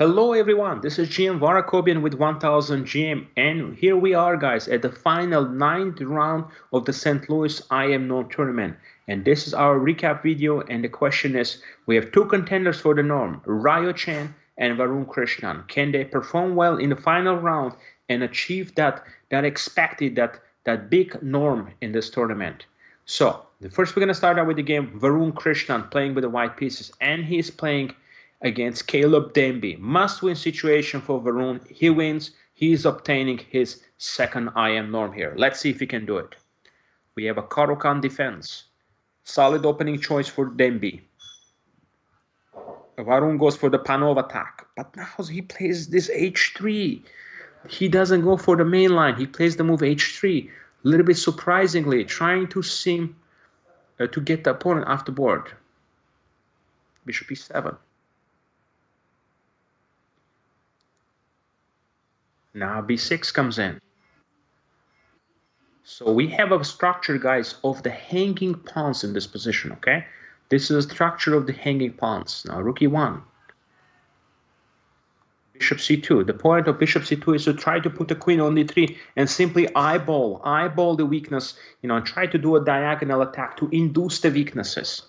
Hello everyone, this is GM Var Akobian with 1000 GM, and here we are guys at the final 9th round of the St. Louis IM Norm tournament. And this is our recap video, and the question is, we have two contenders for the Norm, Ryo Chen and Varun Krishnan. Can they perform well in the final round and achieve that expected, that big Norm in this tournament? So, first we're going to start out with the game, Varun Krishnan playing with the white pieces, and he's playing against Caleb Denby. Must-win situation for Varun. He wins. He's obtaining his second IM Norm here. Let's see if he can do it. We have a Karokan defense. Solid opening choice for Denby. Varun goes for the Panov attack. But now he plays this H3. He doesn't go for the main line. He plays the move H3. A little bit surprisingly, trying to seem to get the opponent off the board. Bishop E7. Now B6 comes in. So we have a structure, guys, of the hanging pawns in this position, okay? This is a structure of the hanging pawns. Now rook E1. Bishop C2. The point of Bishop C2 is to try to put the queen on D3 and simply eyeball the weakness, and try to do a diagonal attack to induce the weaknesses.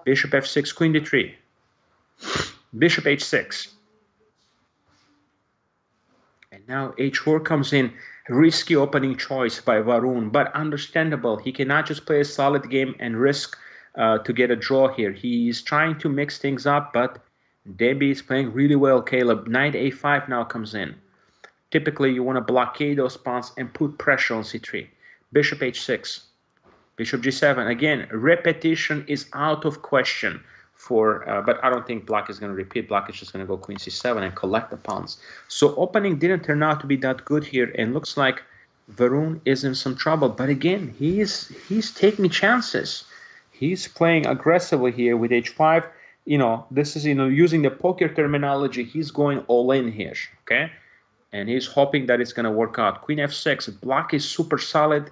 Bishop F6, Queen D3. Bishop H6. And now H4 comes in. Risky opening choice by Varun, but understandable. He cannot just play a solid game and risk to get a draw here. He's trying to mix things up, but Denby is playing really well. Caleb, knight A5 now comes in. Typically, you want to blockade those pawns and put pressure on C3. Bishop H6. Bishop G7. Again, repetition is out of question. But I don't think Black is going to repeat. Black is just going to go Queen C7 and collect the pawns. So opening didn't turn out to be that good here, and looks like Varun is in some trouble. But again, he's taking chances. He's playing aggressively here with H5. This is using the poker terminology. He's going all in here, okay? And he's hoping that it's going to work out. Queen F6. Black is super solid,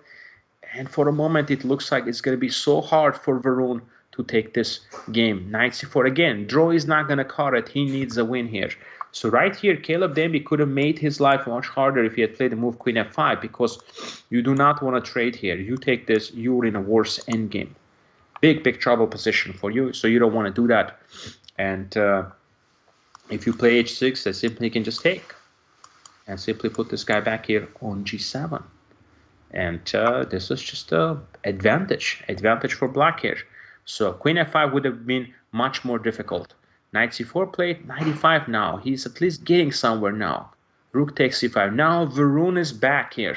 and for a moment it looks like it's going to be so hard for Varun to take this game. Knight C4 again. Draw is not going to cut it. He needs a win here. So right here, Caleb Denby could have made his life much harder if he had played the move Queen F5, because you do not want to trade here. You take this, you're in a worse endgame. Big trouble position for you, so you don't want to do that. And if you play H6, then simply you can just take and simply put this guy back here on G7. And this is just an advantage for Black here. So Queen F5 would have been much more difficult. Knight C4 played, Knight E5 now. He's at least getting somewhere now. Rook takes C5. Now Varun is back here.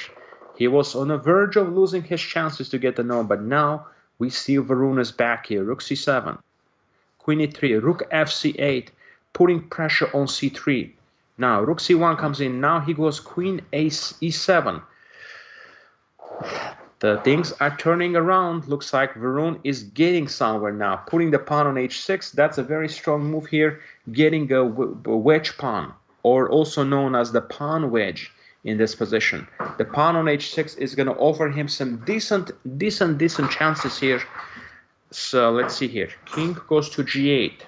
He was on the verge of losing his chances to get the Norm, but now we see Varun is back here. Rook C7. Queen E3. Rook FC8, putting pressure on C3. Now Rook C1 comes in. Now he goes Queen E7. The things are turning around. Looks like Varun is getting somewhere now. Putting the pawn on H6. That's a very strong move here. Getting a wedge pawn, or also known as the pawn wedge in this position. The pawn on H6 is going to offer him some decent chances here. So let's see here. King goes to G8.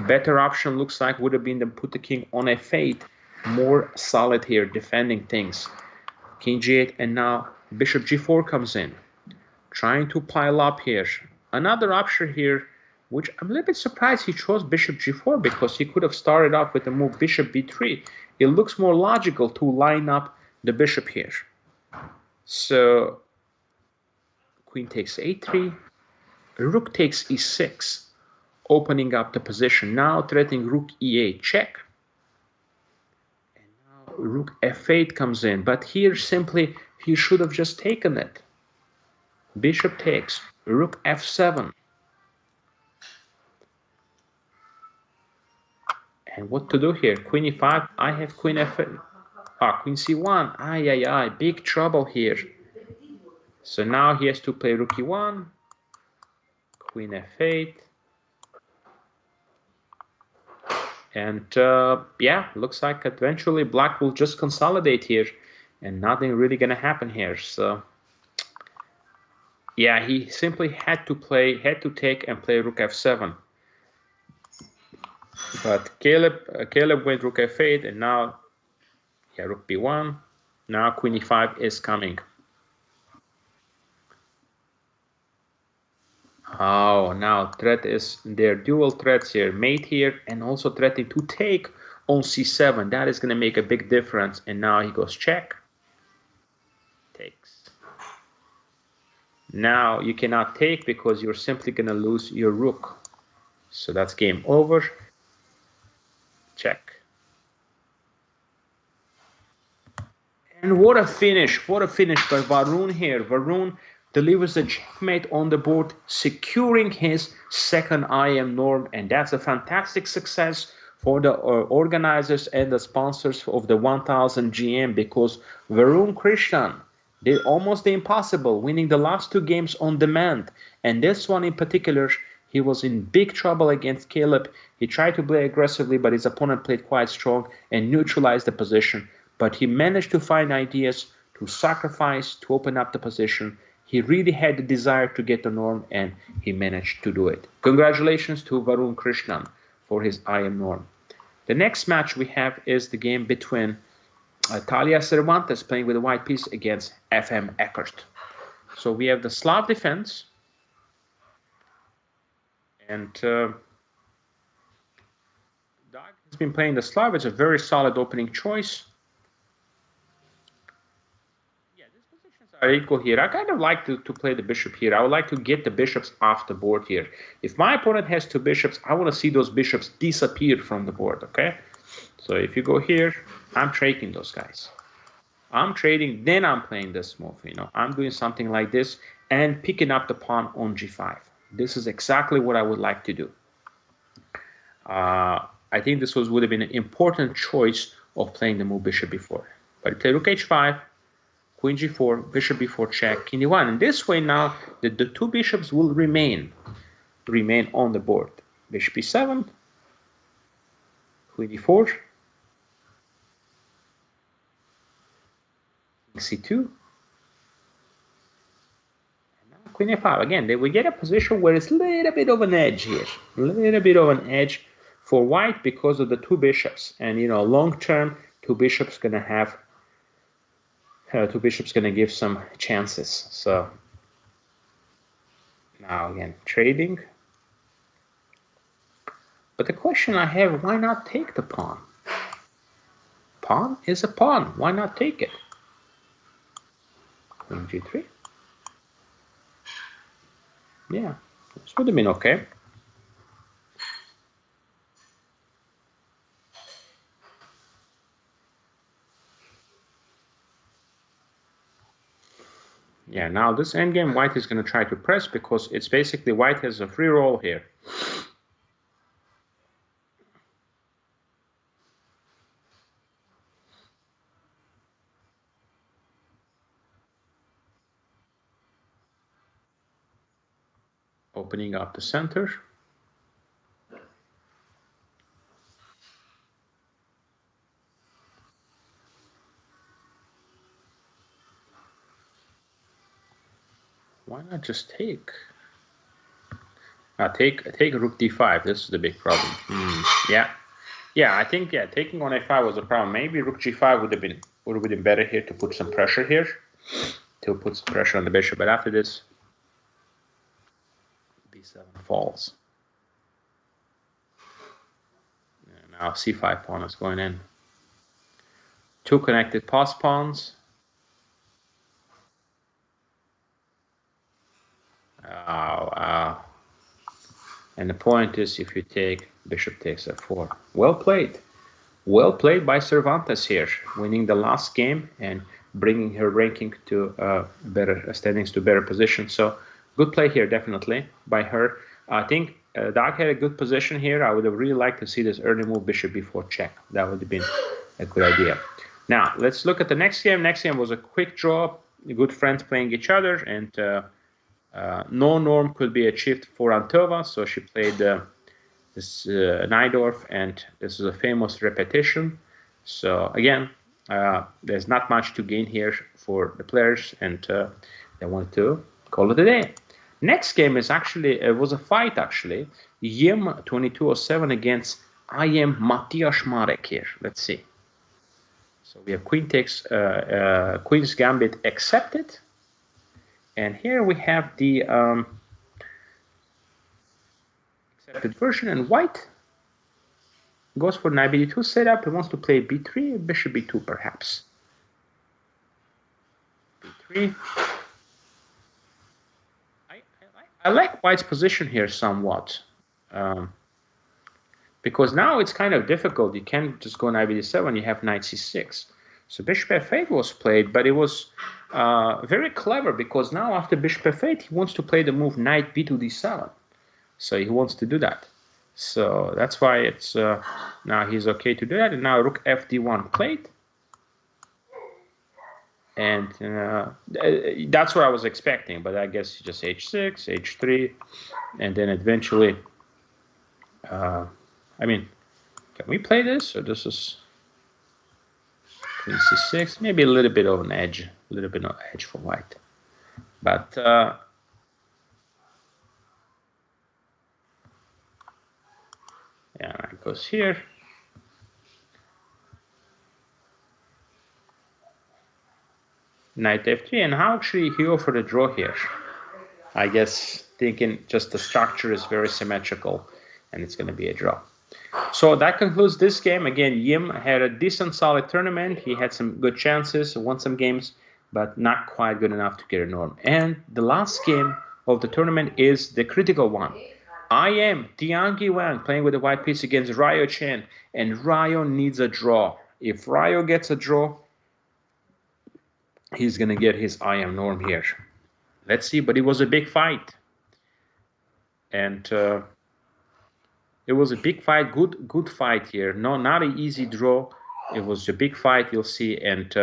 Better option looks like would have been to put the king on F8. More solid here, defending things. King G8, and now Bishop G4 comes in, trying to pile up here. Another option here, which I'm a little bit surprised he chose Bishop G4, because he could have started off with the move Bishop B3. It looks more logical to line up the bishop here. So Queen takes A3, Rook takes E6, opening up the position. Now threatening Rook E8 check. And now Rook F8 comes in, but here simply he should have just taken it. Bishop takes, Rook F7. And what to do here? Queen E5, I have Queen F8. Queen C1, big trouble here. So now he has to play Rook E1, Queen F8. And yeah, looks like eventually Black will just consolidate here. And nothing really gonna happen here. So yeah, he simply had to take and play Rook F7. But Caleb went rook f8, and now, yeah, rook b1. Now queen e5 is coming. Oh, now threat is their dual threats here, mate here, and also threatening to take on c7. That is going to make a big difference. And now he goes check, takes. Now you cannot take because you're simply going to lose your rook. So that's game over. Check. And what a finish by Varun here. Varun delivers a checkmate on the board, securing his second IM norm, and that's a fantastic success for the organizers and the sponsors of the 1000 GM, because Varun Krishnan did almost the impossible, winning the last two games on demand, and this one in particular, he was in big trouble against Caleb. He tried to play aggressively, but his opponent played quite strong and neutralized the position. But he managed to find ideas to sacrifice, to open up the position. He really had the desire to get the norm, and he managed to do it. Congratulations to Varun Krishnan for his IM norm. The next match we have is the game between Talia Cervantes playing with a white piece against FM Eckert. So we have the Slav defense, and Dag has been playing the Slav. It's a very solid opening choice. Are equal here. I kind of like to play the bishop here. I would like to get the bishops off the board here. If my opponent has two bishops, I want to see those bishops disappear from the board, okay? So if you go here, I'm trading those guys. I'm trading, then I'm playing this move, you know. I'm doing something like this and picking up the pawn on g5. This is exactly what I would like to do. I think this would have been an important choice of playing the move bishop b4. But I play rook h5, Queen g4, bishop b4 check, king d1. And this way now, the two bishops will remain on the board. Bishop b7, queen d4, c2, and now queen a5. Again, we get a position where it's a little bit of an edge here, a little bit of an edge for white because of the two bishops. And you know, long term, two bishops gonna have. Two bishops going to give some chances. So now again, trading. But the question I have, why not take the pawn? Pawn is a pawn. Why not take it? Queen g3. Yeah, this would have been okay. Yeah, now this endgame, white is going to try to press because it's basically white has a free roll here. Opening up the center. Why not just take? Take rook d5. This is the big problem. Yeah. I think taking on a5 was a problem. Maybe rook g5 would have been better here to put some pressure here, to put some pressure on the bishop. But after this, b7 falls. And now c5 pawn is going in. Two connected pass pawns. And the point is, if you take, bishop takes f4. Well played by Cervantes here, winning the last game and bringing her ranking to better standings to better position. So good play here, definitely by her. I think Dag had a good position here. I would have really liked to see this early move bishop b4 check. That would have been a good idea. Now let's look at the next game. Next game was a quick draw. Good friends playing each other, and no norm could be achieved for Antova, so she played this Najdorf, and this is a famous repetition. So again, there's not much to gain here for the players, and they wanted to call it a day. Next game is actually was a fight actually. Yim 2207 against I am Matthias Marek here. Let's see. So we have queen takes, queen's gambit accepted. And here we have the accepted version, and white goes for knight b2 setup. He wants to play b3, bishop b2 perhaps. b3. I like white's position here somewhat. Because now it's kind of difficult. You can't just go knight b7, you have knight c6. So bishop f8 was played, but it was very clever because now after bishop f8, he wants to play the move knight b to d7. So he wants to do that. So that's why it's now he's okay to do that. And now rook fd1 played. And that's what I was expecting, but I guess just h6, h3, and then eventually, I mean, can we play this? Or this is queen c6, maybe a little bit of an edge, a little bit of edge for white. But yeah, it goes here. Knight f3, and how actually he offered a draw here? I guess thinking just the structure is very symmetrical and it's going to be a draw. So that concludes this game. Again, Yim had a decent solid tournament. He had some good chances, won some games, but not quite good enough to get a norm. And the last game of the tournament is the critical one. I am Tianqi Wang playing with the white piece against Ryo Chen, and Ryo needs a draw. If Ryo gets a draw, he's going to get his IM norm here. Let's see, but it was a big fight. And it was a big fight, good fight here. No, not an easy draw. It was a big fight, you'll see. And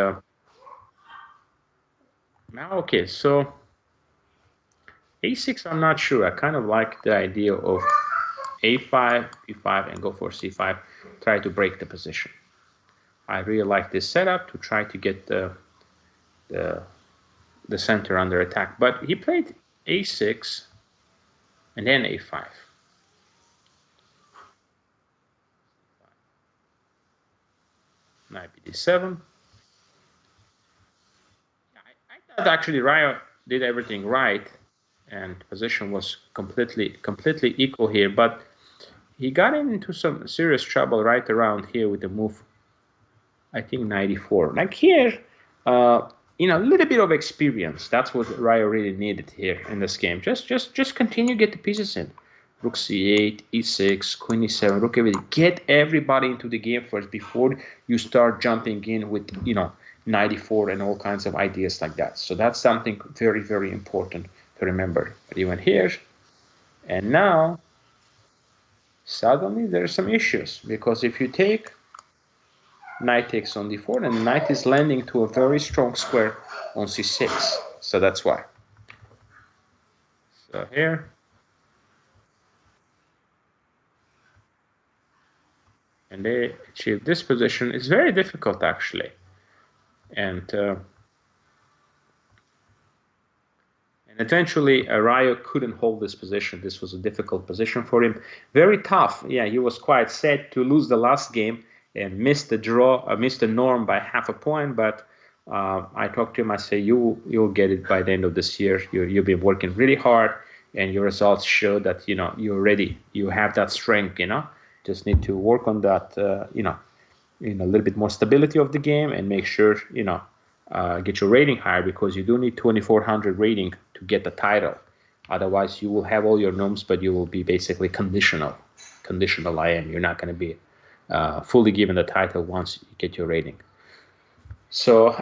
now, okay, so a6, I'm not sure. I kind of like the idea of a5, b5, and go for c5. Try to break the position. I really like this setup to try to get the center under attack. But he played a6 and then a5. Knight b7. I thought actually Ryo did everything right, and position was completely equal here. But he got into some serious trouble right around here with the move, I think 94. Like here, you know, a little bit of experience. That's what Ryo really needed here in this game. Just continue, get the pieces in. Rook c8, e6, queen e7, rook e8. Get everybody into the game first before you start jumping in with, you know, 94 and all kinds of ideas like that. So that's something very, very important to remember. But he went here, and now suddenly there are some issues, because if you take knight takes on d4, and the knight is landing to a very strong square on c6. So that's why. So here, and they achieve this position. It's very difficult actually, and eventually Ryo couldn't hold this position. This was a difficult position for him. Very tough. Yeah, he was quite sad to lose the last game and missed the draw, missed the norm by half a point. But I talked to him. I say, you'll get it by the end of this year. You've been working really hard, and your results show that, you know, you're ready. You have that strength. You know, just need to work on that. You know, a little bit more stability of the game, and make sure, you know, get your rating higher, because you do need 2400 rating to get the title. Otherwise, you will have all your norms, but you will be basically conditional IM. You're not going to be fully given the title once you get your rating. So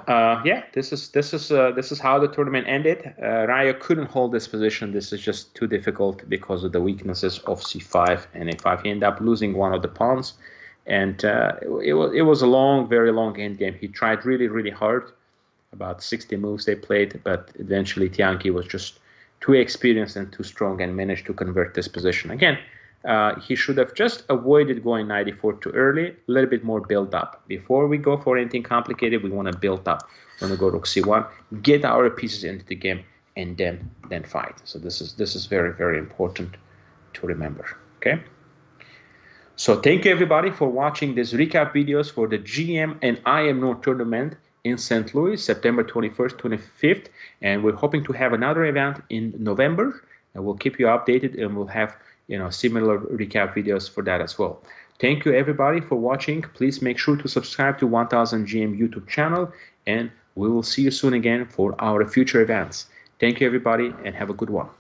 yeah, this is how the tournament ended. Ryo couldn't hold this position. This is just too difficult because of the weaknesses of c5 and a5. He ended up losing one of the pawns, and it was a long, very long end game. He tried really hard. About 60 moves they played, but eventually Tianqi was just too experienced and too strong and managed to convert this position. Again, he should have just avoided going 94 too early, a little bit more build up. Before we go for anything complicated, we want to build up. We want to go rook c1, get our pieces into the game, and then fight. So this is very important to remember. Okay. So thank you everybody for watching this recap videos for the GM and IMNO tournament in St. Louis, September 21st, 25th. And we're hoping to have another event in November, and we'll keep you updated, and we'll have similar recap videos for that as well. Thank you everybody for watching. Please make sure to subscribe to 1000 GM YouTube channel, and we will see you soon again for our future events. Thank you everybody, and have a good one.